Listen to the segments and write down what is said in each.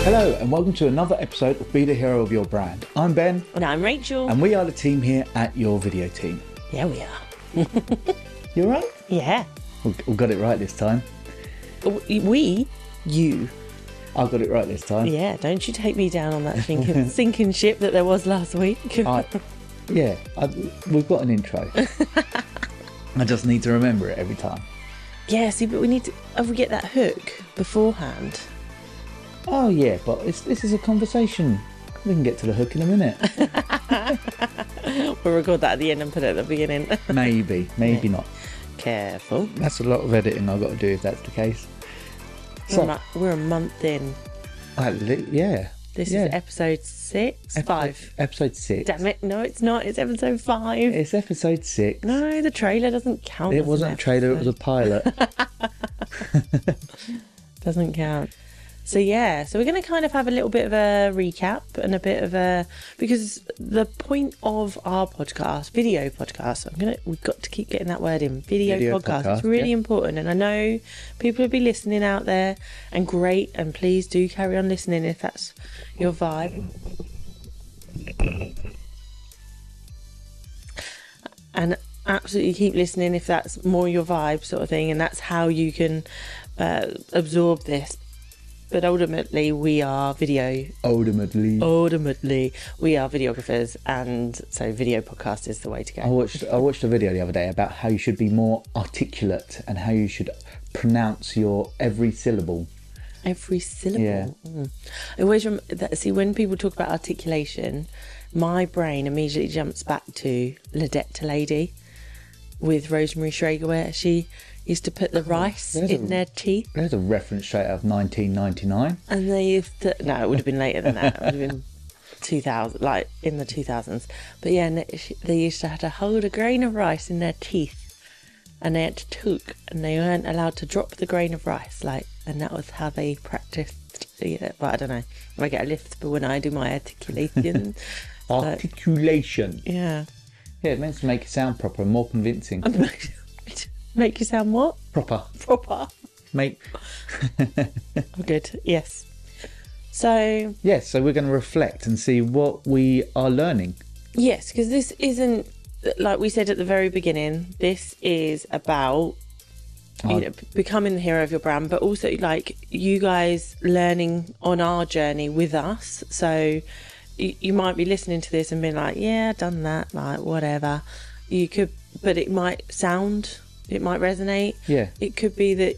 Hello and welcome to another episode of Be the Hero of Your Brand. I'm Ben. And I'm Rachel. And we are the team here at Your Video Team. Yeah, we are. You alright? Yeah. We got it right this time. You. I got it right this time. Yeah, don't you take me down on that sinking ship that there was last week. We've got an intro. I just need to remember it every time. Yeah, see, but we need to get that hook beforehand. Oh yeah, but this is a conversation. We can get to the hook in a minute. We'll record that at the end and put it at the beginning. Maybe not. Careful. That's a lot of editing I've got to do if that's the case. We're a month in. Yeah. This is episode 6? 5. Episode 6. Damn it, no it's not, it's episode 5. It's episode 6. No, the trailer doesn't count. It wasn't a trailer, it was a pilot. Doesn't count. So we're going to kind of have a little bit of a recap and a bit of because the point of our podcast, video podcast, we've got to keep getting that word in, video podcast. It's really important, and I know people will be listening out there, and great, and please do carry on listening if that's your vibe. And absolutely keep listening if that's more your vibe sort of thing, and that's how you can absorb this. But ultimately, we are video. Ultimately, we are videographers, and so video podcast is the way to go. I watched a video the other day about how you should be more articulate and how you should pronounce your every syllable. Every syllable? Yeah. I always see, when people talk about articulation, my brain immediately jumps back to Ledetta Lady with Rosemary Schrager, where she used to put the rice in their teeth. There's a reference straight out of 1999. And they used to... No, it would have been later than that. It would have been 2000, like in the 2000s. But yeah, and they used to have to hold a grain of rice in their teeth. And they had to talk. And they weren't allowed to drop the grain of rice. And that was how they practiced. Yeah, but I don't know. I get a lift but when I do my articulation. Articulation. Yeah. Yeah, it meant to make it sound proper and more convincing. Make you sound what? Proper. Good, yes. So we're going to reflect and see what we are learning. Yes, because this isn't, like we said at the very beginning, this is about becoming the hero of your brand, but also like you guys learning on our journey with us. So you might be listening to this and being like, yeah, I've done that, like whatever. You could, but it might resonate. Yeah. It could be that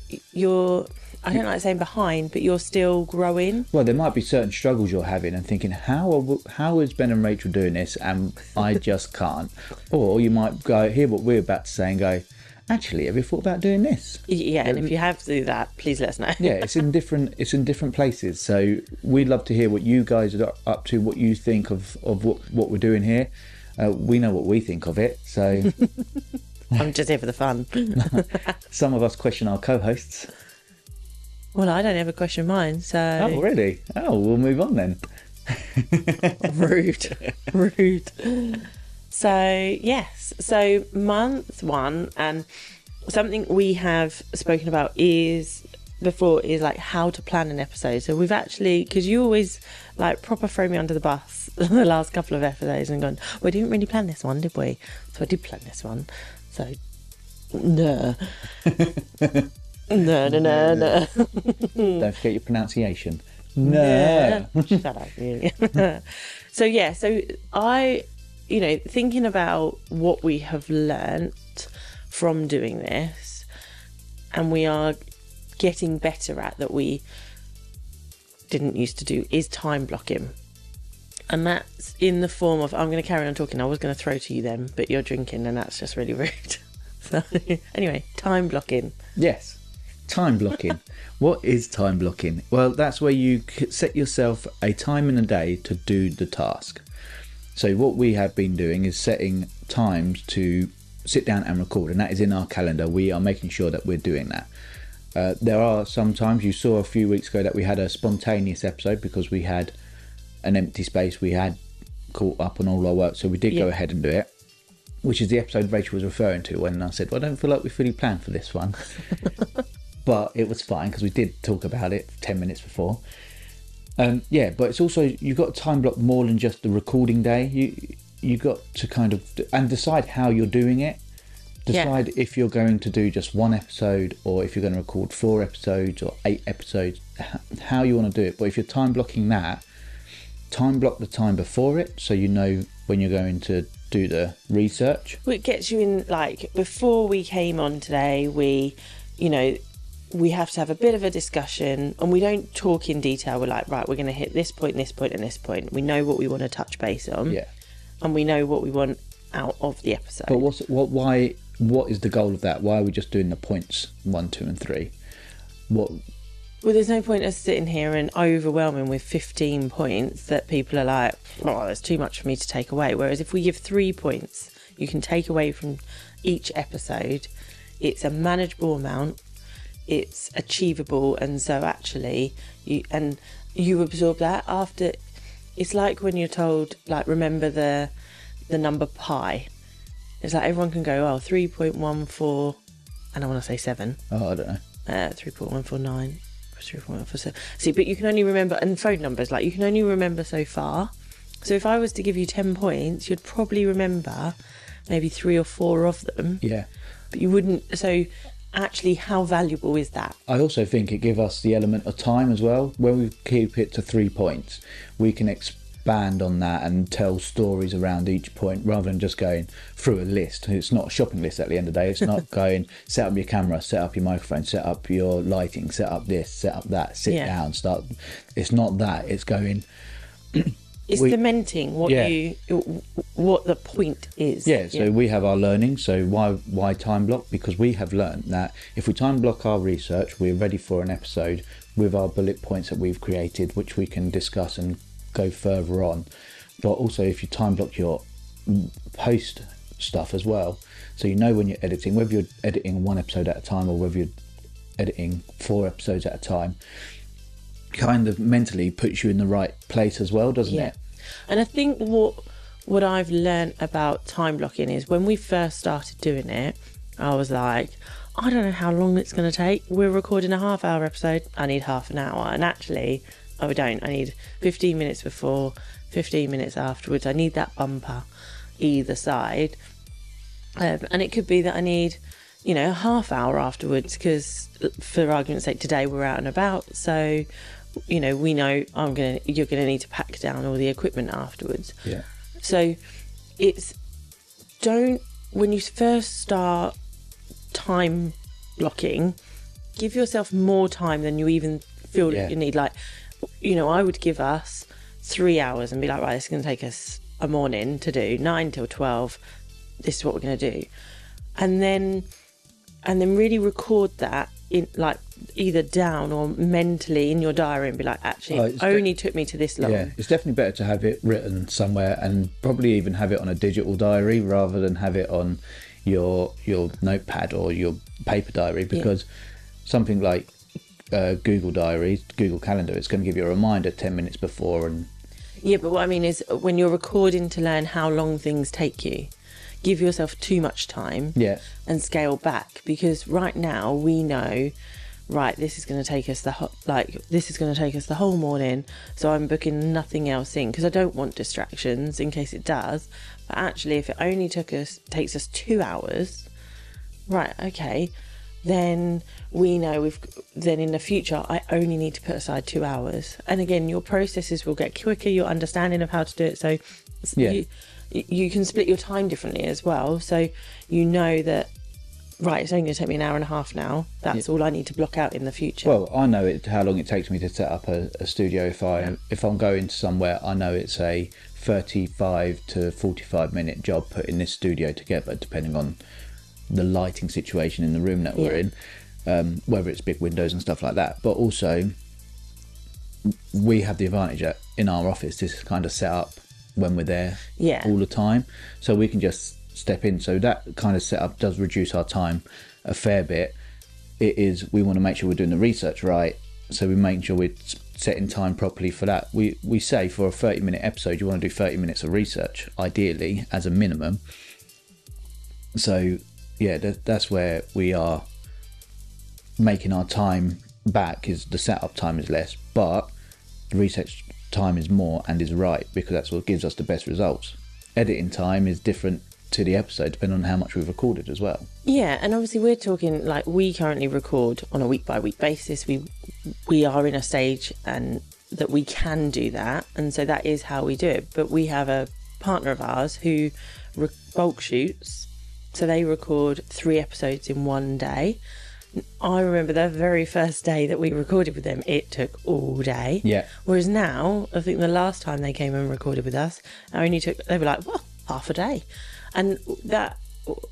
I don't like saying behind, but you're still growing. Well, there might be certain struggles you're having and thinking, how is Ben and Rachel doing this and I just can't? Or you might hear what we're about to say and go, actually, have you thought about doing this? Yeah, and if you have to do that, please let us know. Yeah, it's in different places. So we'd love to hear what you guys are up to, what you think of what we're doing here. We know what we think of it, so... I'm just here for the fun. Some of us question our co-hosts. Well, I don't ever question mine, so... Oh, really? Oh, we'll move on then. Rude. So, yes. So, month 1, and something we have spoken about is like how to plan an episode. So we've actually, because you always like proper throw me under the bus the last couple of episodes and gone, we didn't really plan this one, did we? So I did plan this one. So, no. No. Don't forget your pronunciation. No. Shut up, really. So I, thinking about what we have learnt from doing this, and we are getting better at that we didn't used to do, is time blocking. And that's in the form of, I'm going to carry on talking. I was going to throw to you then, but you're drinking and that's just really rude. So anyway, time blocking. Yes, time blocking. What is time blocking? Well, that's where you set yourself a time in a day to do the task. So what we have been doing is setting times to sit down and record, and that is in our calendar. We are making sure that we're doing that. There are some times, you saw a few weeks ago that we had a spontaneous episode because we had an empty space. We had caught up on all our work, so we did go ahead and do it, which is the episode Rachel was referring to when I said, well, I don't feel like we fully planned for this one. But it was fine because we did talk about it 10 minutes before. Yeah, but it's also, you've got to time block more than just the recording day. You got to kind of and decide how you're doing it. Decide if you're going to do just one episode, or if you're going to record 4 episodes or 8 episodes, how you want to do it. But if you're time blocking that, time block the time before it, so you know when you're going to do the research. Well, it gets you in, like, before we came on today, we have to have a bit of a discussion, and we don't talk in detail. We're like, right, we're going to hit this point, this point, and this point. We know what we want to touch base on. Yeah. And we know what we want out of the episode. But what is the goal of that? Why are we just doing the points 1, 2 and 3? Well, there's no point us sitting here and overwhelming with 15 points that people are like, oh, there's too much for me to take away. Whereas if we give 3 points you can take away from each episode, it's a manageable amount, it's achievable, and so actually you absorb that after. It's like when you're told, like, remember the number pi. It's like everyone can go, 3.14, and I want to say 7. Oh, I don't know. 3.149, 3.147. See, but you can only remember, and phone numbers, like, you can only remember so far. So if I was to give you 10 points, you'd probably remember maybe 3 or 4 of them. Yeah. But you wouldn't. So actually, how valuable is that? I also think it gives us the element of time as well. When we keep it to 3 points, we can expand on that and tell stories around each point rather than just going through a list. It's not a shopping list at the end of the day. It's not going, set up your camera, set up your microphone, set up your lighting, set up this, set up that, sit down, start. It's not that. It's going... It's cementing what the point is. Yeah, so we have our learning. So why time block? Because we have learned that if we time block our research, we're ready for an episode with our bullet points that we've created, which we can discuss and go further on. But also if you time block your post stuff as well, so you know when you're editing, whether you're editing 1 episode at a time or whether you're editing 4 episodes at a time, kind of mentally puts you in the right place as well, doesn't it? And I think what I've learned about time blocking is when we first started doing it, I was like, I don't know how long it's going to take. We're recording a half-hour episode. I need half an hour. And actually, I don't. I need 15 minutes before, 15 minutes afterwards. I need that bumper either side. And it could be that I need, a half hour afterwards because, for argument's sake, today we're out and about. So... we know you're going to need to pack down all the equipment afterwards. Yeah. So when you first start time blocking, give yourself more time than you even feel you need. Like, I would give us 3 hours and be like, right, this is going to take us a morning to do 9 till 12. This is what we're going to do. And then really record that in, like, either down or mentally in your diary and be like, actually, it only took me to this long. Yeah, it's definitely better to have it written somewhere and probably even have it on a digital diary rather than have it on your notepad or your paper diary, because something like Google Diaries, Google Calendar, it's going to give you a reminder 10 minutes before. And yeah, but what I mean is when you're recording to learn how long things take you, give yourself too much time and scale back, because right now we know, right, this is going to take us the whole morning, so I'm booking nothing else in because I don't want distractions in case it does. But actually, if it only takes us 2 hours, right, okay, then we know then in the future I only need to put aside 2 hours. And again, your processes will get quicker, your understanding of how to do it, so you can split your time differently as well. So you know that, right, it's only going to take me an hour and a half now. That's all I need to block out in the future. Well, I know how long it takes me to set up a studio. If I'm going somewhere, I know it's a 35 to 45 minute job putting this studio together, depending on the lighting situation in the room that we're in, whether it's big windows and stuff like that. But also, we have the advantage that in our office, this is kind of set up when we're there all the time, so we can just step in. So that kind of setup does reduce our time a fair bit. We want to make sure we're doing the research right, so we make sure we're setting time properly for that. We say for a 30-minute episode you want to do 30 minutes of research ideally as a minimum. So that's where we are making our time back, is the setup time is less, but The research time is more and is right, because that's what gives us the best results. Editing time is different to the episode, depending on how much we've recorded as well. Yeah, and obviously we're talking like we currently record on a week by week basis. We are in a stage and that we can do that, and so that is how we do it. But we have a partner of ours who bulk shoots, so they record 3 episodes in one day. I remember the very first day that we recorded with them, it took all day. Yeah. Whereas now, I think the last time they came and recorded with us, they were like, well, half a day. And that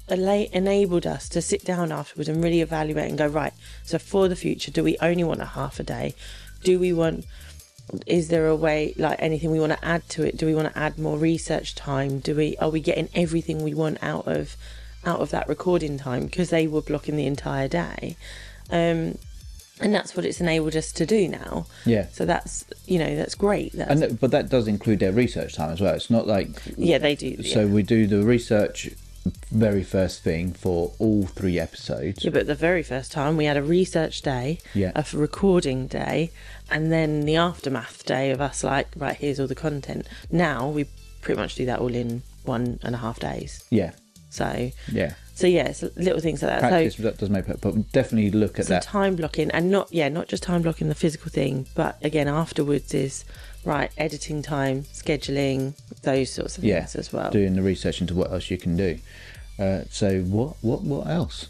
enabled us to sit down afterwards and really evaluate and go, right, so for the future, do we only want a half a day? Is there a way, like anything we want to add to it? Do we want to add more research time? Are we getting everything we want out of that recording time? Because they were blocking the entire day. And that's what it's enabled us to do now. Yeah. So that's great. But that does include their research time as well. It's not like... Yeah, they do. So we do the research very first thing for all 3 episodes. Yeah, but the very first time we had a research day, a recording day, and then the aftermath day of us like, right, here's all the content. Now we pretty much do that all in 1.5 days. Yeah. So yeah. So yeah, it's little things like that. Practice, so, that does make it, but definitely look at that. Time blocking, and not just time blocking the physical thing, but again afterwards is right, editing time, scheduling, those sorts of things as well. Doing the research into what else you can do. So what else?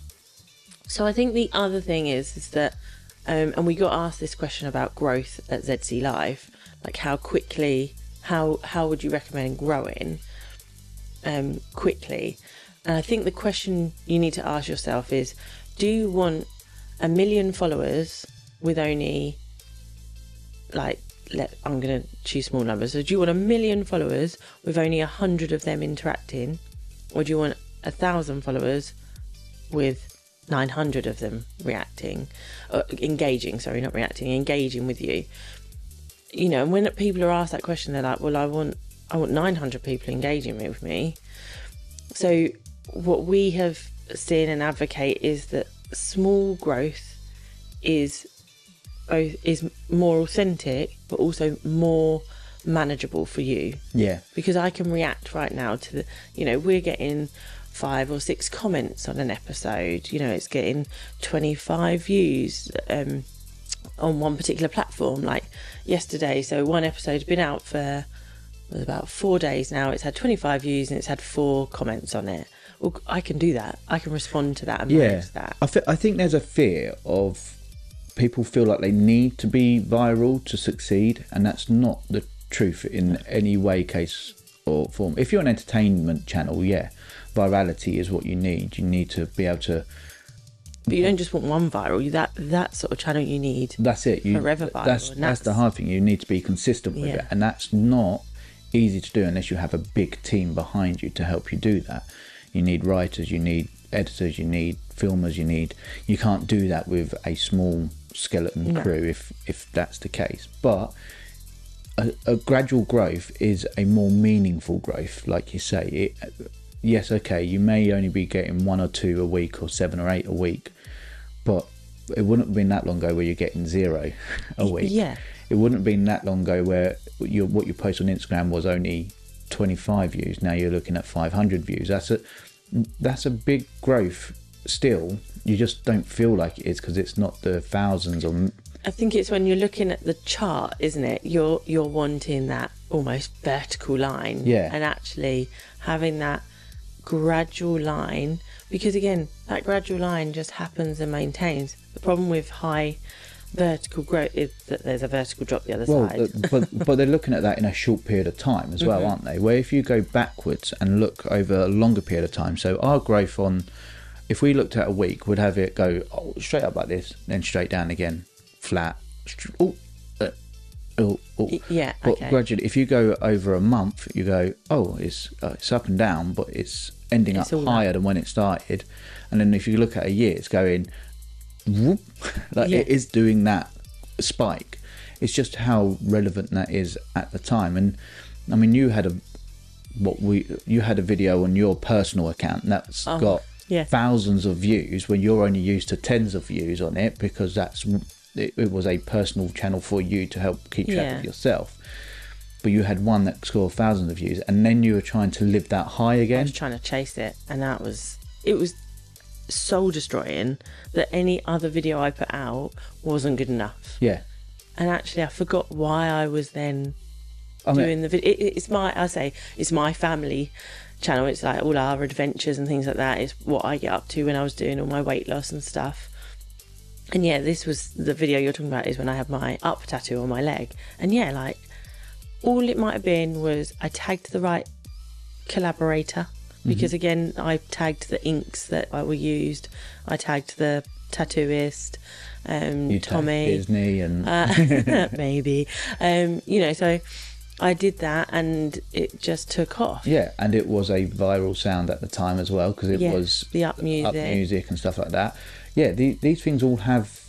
So I think the other thing is that, and we got asked this question about growth at ZC Live, like how quickly, how would you recommend growing quickly? And I think the question you need to ask yourself is, do you want 1 million followers with only, I'm going to choose small numbers. So do you want 1 million followers with only 100 of them interacting? Or do you want 1,000 followers with 900 of them engaging with you? You know, and when people are asked that question, they're like, well, I want 900 people engaging with me. So what we have seen and advocate is that small growth is more authentic, but also more manageable for you. Yeah. Because I can react right now to we're getting 5 or 6 comments on an episode. It's getting 25 views on one particular platform, like yesterday. So one episode's been out for about 4 days now. It's had 25 views and it's had 4 comments on it. Well, I can do that. I can respond to that and manage that. I think there's a fear of people feel like they need to be viral to succeed, and that's not the truth in any way, case or form. If you're an entertainment channel, virality is what you need. You need to be able to... But you don't just want one viral. That sort of channel you need. That's it. Forever viral. That's the hard thing. You need to be consistent with it, and that's not easy to do unless you have a big team behind you to help you do that. You need writers, you need editors, you need filmers, you can't do that with a small skeleton crew if that's the case. But a gradual growth is a more meaningful growth, like you say. You may only be getting 1 or 2 a week or 7 or 8 a week, but it wouldn't have been that long ago where you're getting 0 a week. Yeah. It wouldn't have been that long ago where what you post on Instagram was only 25 views. Now you're looking at 500 views. That's a big growth still. You just don't feel like it is because it's not the thousands or... I think it's when you're looking at the chart, isn't it? You're wanting that almost vertical line. Yeah. And actually having that gradual line, because again, that gradual line just happens and maintains. The problem with high vertical growth is that there's a vertical drop the other side. but they're looking at that in a short period of time as well, aren't they? Where if you go backwards and look over a longer period of time, so our growth if we looked at a week, would have it go straight up like this, then straight down again, flat. Yeah. But gradually, if you go over a month, you go, it's up and down, but it's ending up higher than when it started. And then if you look at a year, it's going whoop, it is doing that spike. It's just how relevant that is at the time. And I mean, you had a video on your personal account that's got thousands of views when you're only used to tens of views on it, because that's it was a personal channel for you to help keep track Yeah. of yourself. But you had one that scored thousands of views, and then you were trying to live that high I again. was trying to chase it, and it was soul destroying that any other video I put out wasn't good enough. Yeah. And actually, I forgot why I was then I mean, doing the video. It's my family channel. It's like all our adventures and things like that. It's what I get up to when I was doing all my weight loss and stuff. And yeah, this was the video you're talking about, is when I had my up tattoo on my leg. And yeah, like, all it might have been was I tagged the right collaborator, because again, I tagged the inks that were used. I tagged the tattooist, you Tommy, Disney, and maybe, so I did that, and it just took off. yeah, and it was a viral sound at the time as well, because it was the up music and stuff like that. Yeah, these things all have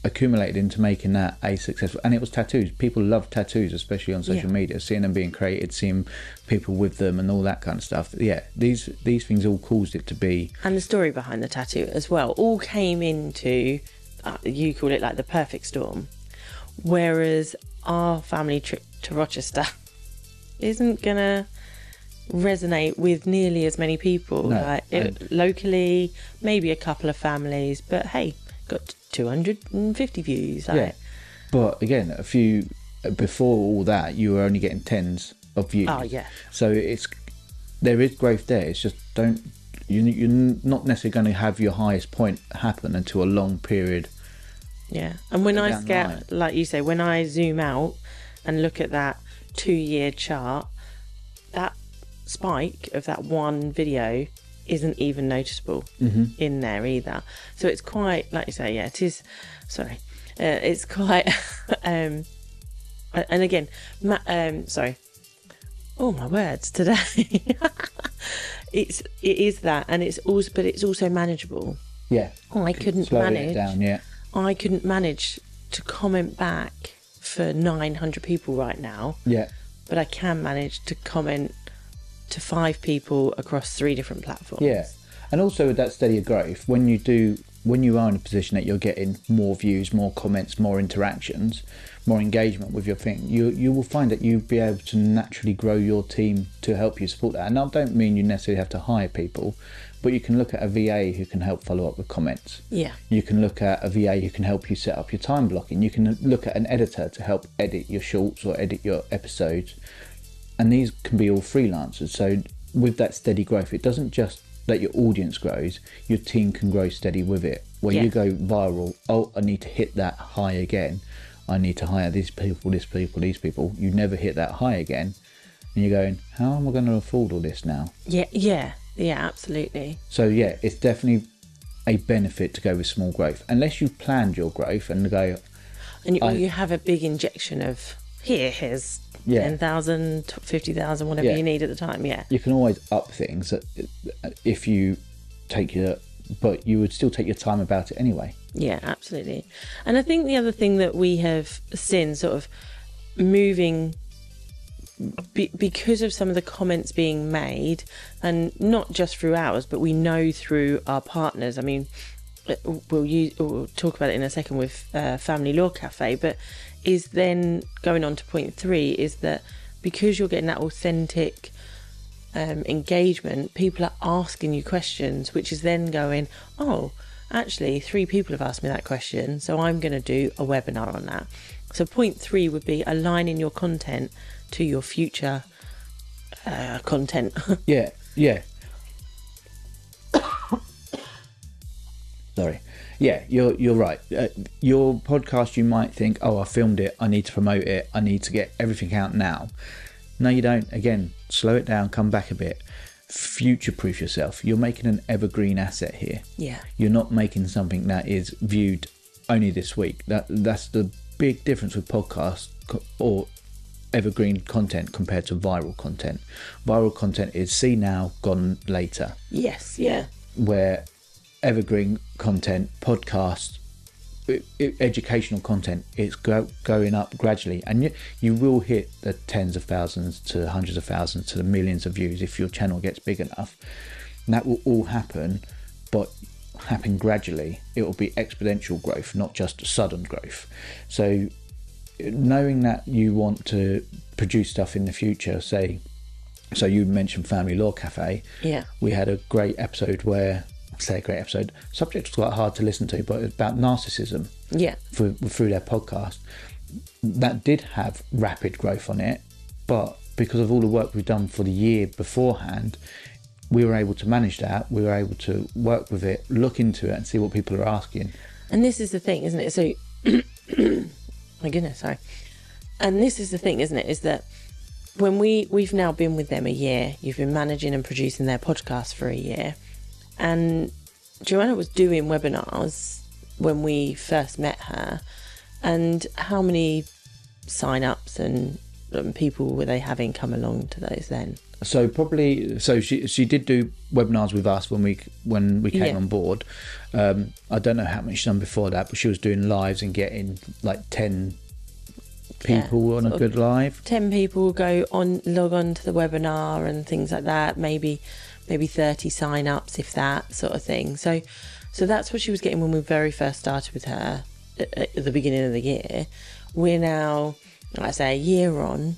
accumulated into making that a successful. And it was tattoos. People love tattoos, especially on social media, seeing them being created, seeing people with them and all that kind of stuff. Yeah, these things all caused it to be. And the story behind the tattoo as well all came into, you call it like the perfect storm, whereas our family trip to Rochester isn't gonna resonate with nearly as many people. No, Locally, maybe a couple of families, but hey, got 250 views. Yeah, but again, before all that, you were only getting tens of views. Oh yeah. So there is growth there. It's just you're not necessarily going to have your highest point happen until a long period. Yeah, and when I down the get, line. like you say, when I zoom out and look at that 2-year chart, that spike of that one video isn't even noticeable in there either. So it's quite, like you say, yeah, it is. Sorry, it's quite. And again, sorry. Oh, my words today. it is that, and it's also manageable. Yeah. I couldn't Slow manage. it down. Yeah. I couldn't manage to comment back for 900 people right now. Yeah. But I can manage to comment to 5 people across 3 different platforms. Yeah. And also with that steadier growth, when you are in a position that you're getting more views, more comments, more interactions, more engagement with your thing, you will find that you'll be able to naturally grow your team to help you support that. And I don't mean you necessarily have to hire people, but you can look at a VA who can help follow up with comments. Yeah. You can look at a VA who can help you set up your time blocking. You can look at an editor to help edit your shorts or edit your episodes. And these can be all freelancers. So with that steady growth, it doesn't just that your audience grows, your team can grow steady with it. Where you go viral, oh, I need to hit that high again. I need to hire these people. You never hit that high again. And you're going, how am I going to afford all this now? Yeah, absolutely. So yeah, it's definitely a benefit to go with small growth. Unless you've planned your growth and go... And you have a big injection of, here's 10,000, 50,000, whatever you need at the time, You can always up things if you take but you would still take your time about it anyway. Yeah, absolutely. And I think the other thing that we have seen sort of moving... because of some of the comments being made, and not just through ours, but we know through our partners. I mean, we'll talk about it in a second with Family Law Cafe, but is then going on to point 3 is that because you're getting that authentic engagement, people are asking you questions, which is then going, oh, actually 3 people have asked me that question, so I'm going to do a webinar on that. So point 3 would be aligning your content to your future content. Yeah. Sorry. Yeah, you're right. Your podcast, you might think, oh, I filmed it, I need to promote it, I need to get everything out now. No, you don't. Again, slow it down, come back a bit. Future-proof yourself. You're making an evergreen asset here. Yeah. You're not making something that is viewed only this week. That's the big difference with podcasts or evergreen content compared to viral content. Viral content is see now, gone later. Yes, yeah. Where evergreen content, podcasts, educational content, it's going up gradually, and you will hit the tens of thousands to hundreds of thousands to the millions of views if your channel gets big enough. And that will all happen, but happen gradually. It will be exponential growth, not just sudden growth. So knowing that you want to produce stuff in the future, so you mentioned Family Law Cafe. Yeah. We had a great episode where, subject was quite hard to listen to, but it's about narcissism. Yeah. Through their podcast. That did have rapid growth on it, but because of all the work we've done for the year beforehand, we were able to manage that. We were able to work with it, look into it, and see what people are asking. And this is the thing, isn't it? So, my goodness, sorry. And this is the thing, isn't it? Is that when we've now been with them a year, you've been managing and producing their podcast for a year, and Joanna was doing webinars when we first met her. And how many sign-ups and people were they having come along to those then? So she did do webinars with us when we came on board. I don't know how much she's done before that, but she was doing lives and getting like 10 people on a good live. 10 people log on to the webinar and things like that. Maybe 30 sign-ups, if that sort of thing. So that's what she was getting when we very first started with her at the beginning of the year. We're now, like I say, a year on,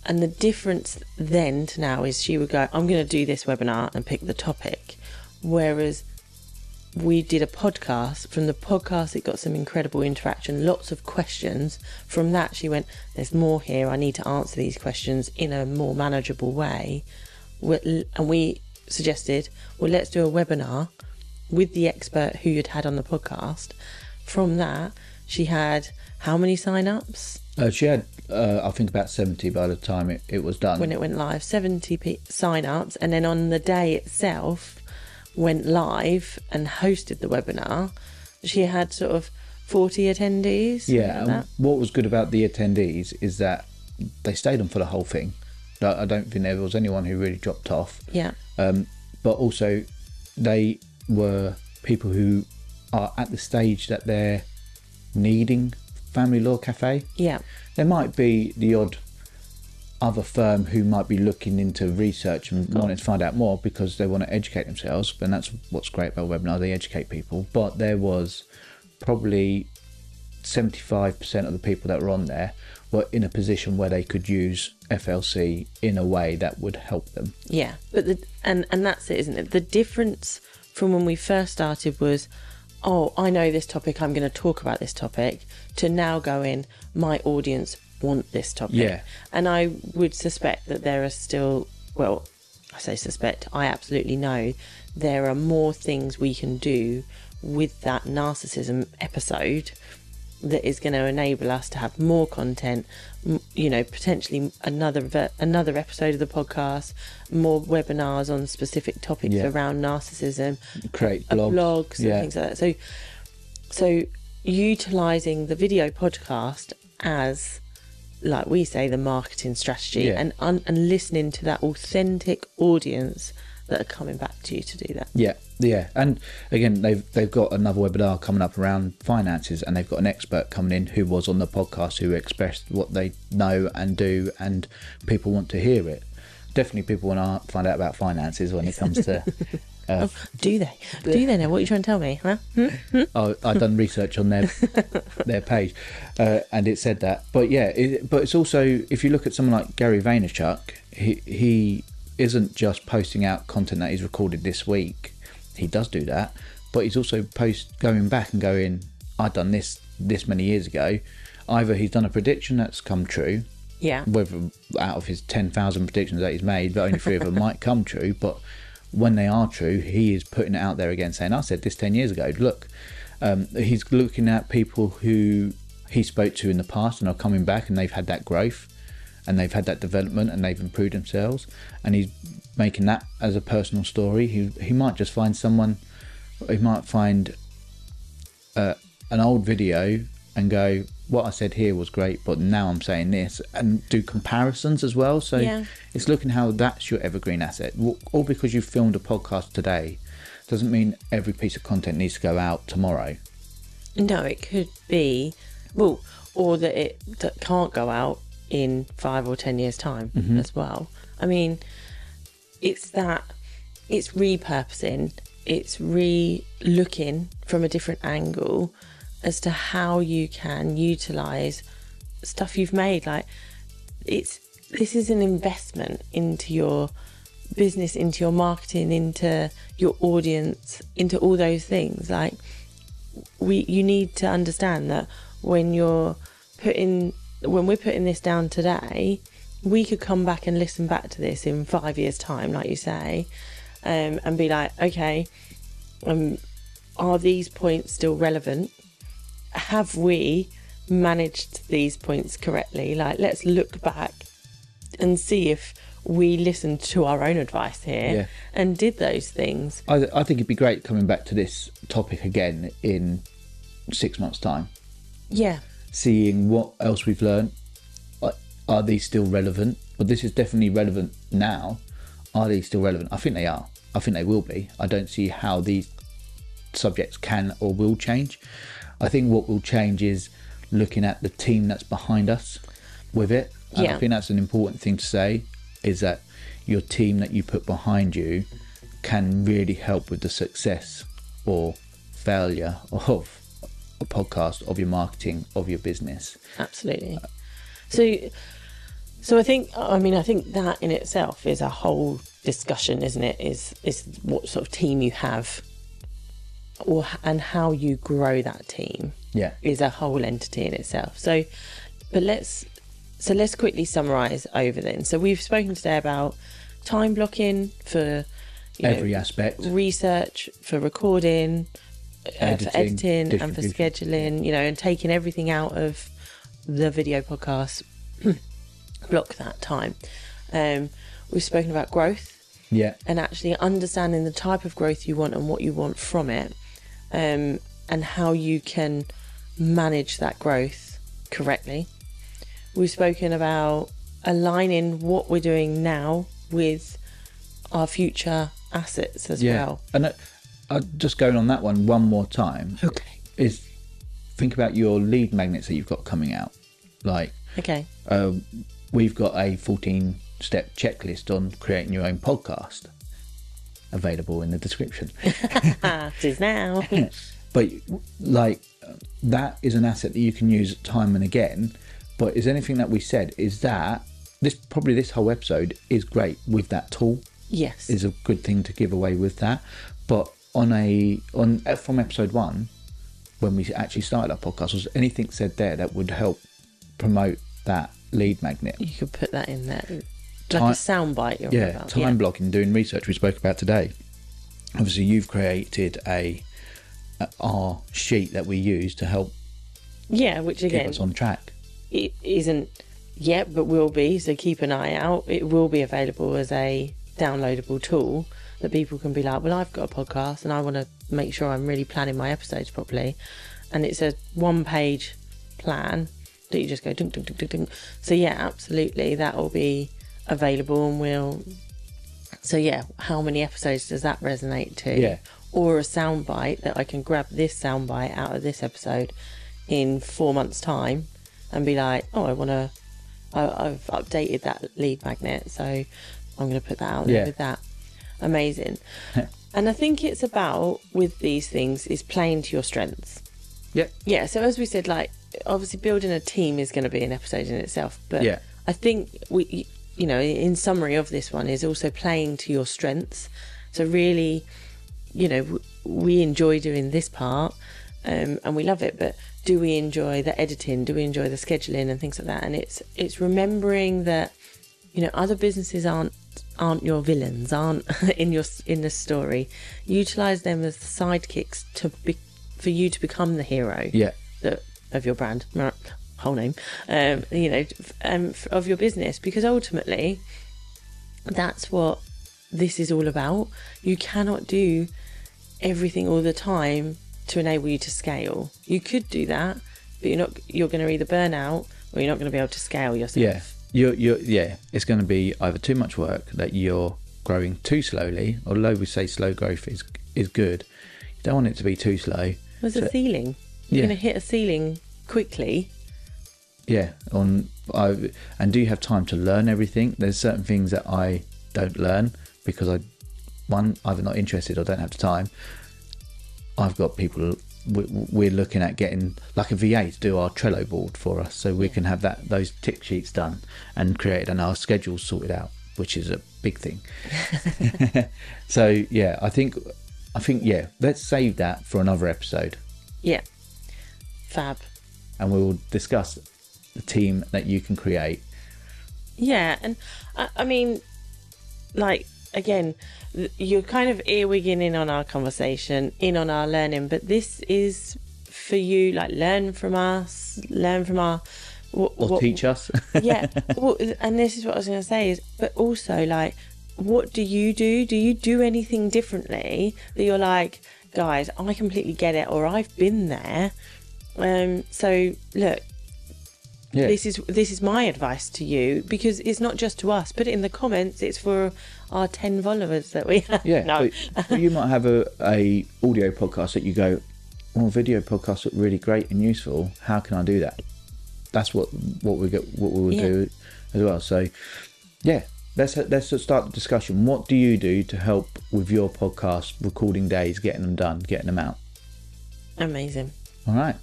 and the difference then to now is she would go, I'm going to do this webinar and pick the topic, whereas we did a podcast. From the podcast it got some incredible interaction, lots of questions. From that she went, there's more here, I need to answer these questions in a more manageable way, and we suggested, well, let's do a webinar with the expert who you'd had on the podcast. From that, she had how many sign-ups? She had, I think, about 70 by the time it was done. When it went live, 70 sign-ups. And then on the day itself, went live and hosted the webinar. She had sort of 40 attendees. Yeah, and what was good about the attendees is that they stayed on for the whole thing. I don't think there was anyone who really dropped off. Yeah. But also, they were people who are at the stage that they're needing Family Law Cafe. Yeah. There might be the odd other firm who might be looking into research and wanting to find out more because they want to educate themselves, and that's what's great about webinars, they educate people. But there was probably 75% of the people that were on there were in a position where they could use FLC in a way that would help them. Yeah, but and that's it, isn't it? The difference from when we first started was, oh, I know this topic, I'm going to talk about this topic, to now going, my audience want this topic. Yeah. And I would suspect that there are still, well, I say suspect, I absolutely know there are more things we can do with that narcissism episode that is going to enable us to have more content, you know, potentially another episode of the podcast, more webinars on specific topics around narcissism, create blogs and things like that. So utilising the video podcast as, like we say, the marketing strategy, and listening to that authentic audience that are coming back to you to do that. Yeah, and again, they've got another webinar coming up around finances, and they've got an expert coming in who was on the podcast who expressed what they know and do, and people want to hear it. Definitely, people want to find out about finances when it comes to. Do they? Do they know what you're trying to tell me? Huh? I've done research on their page, and it said that. But but it's also, if you look at someone like Gary Vaynerchuk, he isn't just posting out content that he's recorded this week. He does do that, but he's also going back and going, I've done this many years ago. Either he's done a prediction that's come true, whether out of his 10,000 predictions that he's made, but only 3 of them might come true, but when they are true, he is putting it out there again, saying, I said this 10 years ago, look. He's looking at people who he spoke to in the past and are coming back, and they've had that growth and they've had that development and they've improved themselves, and he's making that as a personal story. He might just find someone, he might find an old video and go, what I said here was great, but now I'm saying this, and do comparisons as well. So it's looking how that's your evergreen asset. All because you filmed a podcast today doesn't mean every piece of content needs to go out tomorrow. No, it could be, well, or that it can't go out in 5 or 10 years time as well. I mean, it's repurposing it's re-looking from a different angle as to how you can utilize stuff you've made. Like, this is an investment into your business, into your marketing, into your audience, into all those things. Like, you need to understand that when we're putting this down today, we could come back and listen back to this in 5 years' time, like you say, and be like, okay, are these points still relevant? Have we managed these points correctly? Like, let's look back and see if we listened to our own advice here and did those things. I think it'd be great coming back to this topic again in 6 months' time. Yeah. Seeing what else we've learned. Are these still relevant? Well, this is definitely relevant now. Are these still relevant? I think they are. I think they will be. I don't see how these subjects can or will change. I think what will change is looking at the team that's behind us with it. And I think that's an important thing to say, is that your team that you put behind you can really help with the success or failure of a podcast, of your marketing, of your business. Absolutely. So I think that in itself is a whole discussion, isn't it? Is what sort of team you have, and how you grow that team. Yeah, is a whole entity in itself. So let's quickly summarise over then. So we've spoken today about time blocking for every aspect, research, for recording, editing, for editing, and for scheduling. And taking everything out of the video podcast. Block that time. We've spoken about growth, and actually understanding the type of growth you want and what you want from it, and how you can manage that growth correctly. We've spoken about aligning what we're doing now with our future assets as well. And just going on that one more time. Okay. Is think about your lead magnets that you've got coming out. Like, okay. We've got a 14-step checklist on creating your own podcast, available in the description. It is now. But like, that is an asset that you can use time and again. But is anything that we said, is that this whole episode is great with that tool. Yes, is a good thing to give away with that. But from episode 1, when we actually started our podcast, was anything said there that would help promote that lead magnet? You could put that in there, like a soundbite. Time blocking, doing research we spoke about today. Obviously, you've created our sheet that we use to help. Which again, keep us on track. It isn't yet, but will be. So keep an eye out. It will be available as a downloadable tool that people can be like, well, I've got a podcast and I want to make sure I'm really planning my episodes properly. And it's a 1-page plan that you just go dunk, dunk, dunk, dunk, dunk. So absolutely, that will be available, and how many episodes does that resonate to? Yeah. Or a soundbite that I can grab this soundbite out of this episode in 4 months' time and be like, oh, I've updated that lead magnet, so I'm going to put that out there with that. Amazing. And I think it's about, with these things, is playing to your strengths. Yeah. So as we said, like, obviously building a team is going to be an episode in itself, but I think we, in summary of this one, is also playing to your strengths. So really, we enjoy doing this part, and we love it, but do we enjoy the editing? Do we enjoy the scheduling and things like that? And it's remembering that, other businesses aren't your villains, aren't in the story. Utilize them as sidekicks for you to become the hero. Of your brand, whole name, of your business, because ultimately that's what this is all about. You cannot do everything all the time to enable you to scale. You could do that, but you're going to either burn out or you're not going to be able to scale yourself. It's going to be either too much work, that you're growing too slowly, although we say slow growth is good. You don't want it to be too slow. There's a ceiling. You're going to hit a ceiling quickly. And do you have time to learn everything? There's certain things that I don't learn because one, either not interested or don't have the time, I've got people. We're looking at getting like a VA to do our Trello board for us, so we can have those tick sheets done and created and our schedules sorted out, which is a big thing. So yeah, I think yeah, let's save that for another episode. Yeah, fab. And we will discuss the team that you can create. Yeah, and I mean, like, again, you're kind of earwigging in on our conversation, in on our learning, but this is for you, like, learn from us, learn from our... Or teach us. Yeah, well, and this is what I was going to say, is, but also, like, what do you do? Do you do anything differently that you're like, guys, I completely get it, or I've been there? So, look, yeah. This is my advice to you, because it's not just to us. Put it in the comments. It's for our 10 followers that we have. Yeah, no. but you might have a audio podcast that you go, well, video podcasts look really great and useful. How can I do that? That's what we will do as well. So, yeah, let's start the discussion. What do you do to help with your podcast recording days, getting them done, getting them out? Amazing. All right.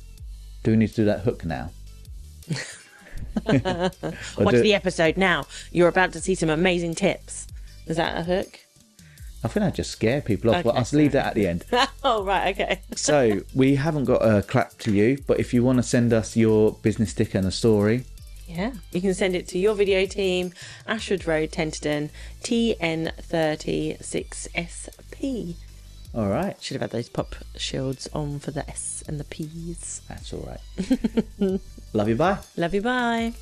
Do we need to do that hook now? Watch the episode now. You're about to see some amazing tips. Is that a hook? I think I just scare people off, Okay, but I'll leave that at the end. Oh, right, okay. So, we haven't got a clap to you, but if you want to send us your business sticker and a story... Yeah, you can send it to your video team, Ashwood Road, Tenterden, TN36SP. All right. Should have had those pop shields on for the S and the P's. That's all right. Love you, bye. Love you, bye.